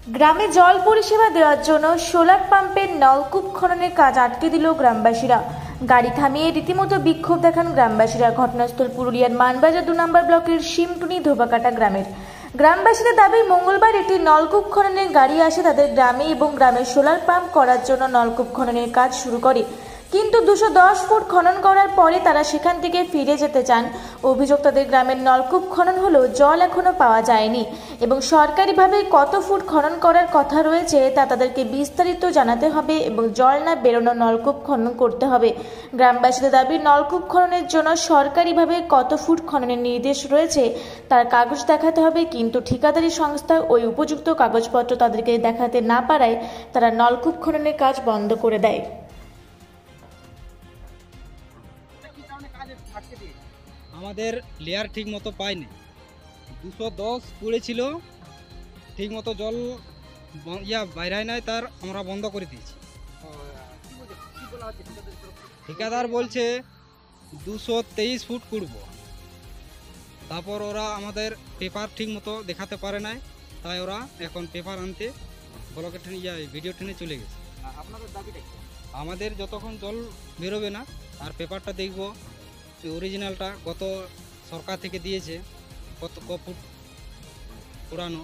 গ্রামে জল পরিষেবা দেওয়ার জন্য সোলার পাম্পের নলকূপ খননের কাজ আটকে দিল গ্রামবাসীরা। গাড়ি থামিয়ে রীতিমতো বিক্ষোভ দেখান গ্রামবাসীরা। ঘটনাস্থল পুরুলিয়ার মানবাজার 2 নম্বর ব্লকের শিমটুনি ধোবাকাটা গ্রামের। গ্রামবাসীদের দাবি, মঙ্গলবার একটি নলকূপ খননের গাড়ি আসে তাদের গ্রামে এবং গ্রামে সোলার পাম্প করার জন্য নলকূপ খননের কাজ শুরু করে, কিন্তু 210 ফুট খনন করার পরে তারা সেখান থেকে ফিরে যেতে চান। অভিযোগ, তাদের গ্রামের নলকূপ খনন হলেও জল এখনো পাওয়া যায়নি এবং সরকারিভাবে কত ফুট খনন করার কথা রয়েছে তা তাদেরকে বিস্তারিত জানাতে হবে এবং জল না বেরোনো নলকূপ খনন করতে হবে। গ্রামবাসীদের দাবি, নলকূপ খননের জন্য সরকারিভাবে কত ফুট খননের নির্দেশ রয়েছে তার কাগজ দেখাতে হবে, কিন্তু ঠিকাদারি সংস্থা ওই উপযুক্ত কাগজপত্র তাদেরকে দেখাতে না পারায় তারা নলকূপ খননের কাজ বন্ধ করে দেয়। আমাদের লেয়ার ঠিক মতো পায়নি, 210 পড়েছিল, ঠিক মতো জল বাইরে নাই, তার আমরা বন্ধ করে দিয়েছি। ঠিকাদার বলছে 223 ফুট করব, তারপর ওরা আমাদের পেপার ঠিক মতো দেখাতে পারে নাই, তাই ওরা এখন পেপার আনতে ব্লকের ট্রেনে ভিডিও ট্রেনে চলে গেছে। আপনাদের দাবিটা কি? আমাদের যতক্ষণ জল বেরোবে না আর পেপারটা দেখব অরিজিনালটা কত সরকার থেকে দিয়েছে, কত ফুট পুরানো।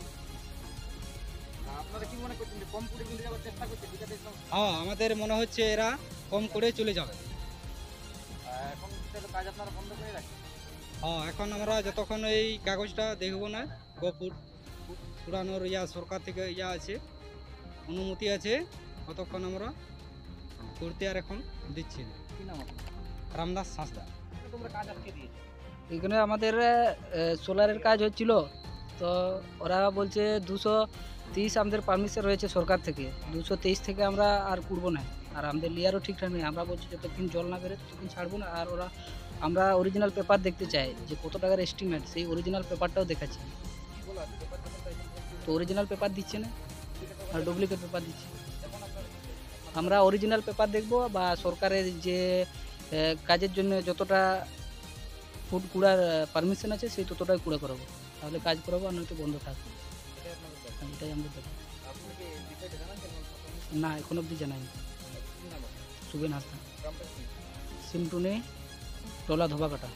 আপনারা কি মনে করছেন যে কম করে নিয়ে যাওয়ার চেষ্টা করছে? হ্যাঁ, আমাদের মনে হচ্ছে এরা কম করে চলে যাবে। এখন কাজ আপনারা বন্ধ করে রাখেন? হ্যাঁ, এখন আমরা যতক্ষণ এই কাগজটা দেখব না ক ফুট পুরানোর সরকার থেকে আছে, অনুমতি আছে, ততক্ষণ আমরা করতে আর এখন দিচ্ছি না। কি নাম আপনার? রামদাস হাঁসদা। তোমরা কাজ আটকে দিয়েছো? এখানে আমাদের সোলারের কাজ হচ্ছিল, তো ওরা বলছে 230 আমাদের পারমিশন রয়েছে সরকার থেকে, 223 থেকে আমরা আর করবো না। আর আমাদের লেয়ারও ঠিকঠাক নেই, আমরা বলছি যতক্ষণ জল না বেরোয় ততক্ষণ ছাড়বো না। আর আমরা অরিজিনাল পেপার দেখতে চাই যে কত টাকার এস্টিমেট, সেই অরিজিনাল পেপারটাও দেখাচ্ছি, তো অরিজিনাল পেপার দিচ্ছে না আর ডুপ্লিকেট পেপার দিচ্ছে। আমরা অরিজিনাল পেপার দেখবো বা সরকারের যে কাজের জন্য যতটা ফুড কুড়ার পারমিশন আছে সেই ততটাই কুড়া করাবো, তাহলে কাজ করাবো, আর নয়তো বন্ধ থাকবে। এটাই আমাদের দাবি। না, এখন অবধি জানাই। সুবেন হাসদা, সিমটুনি, টলা ধোবাকাটা।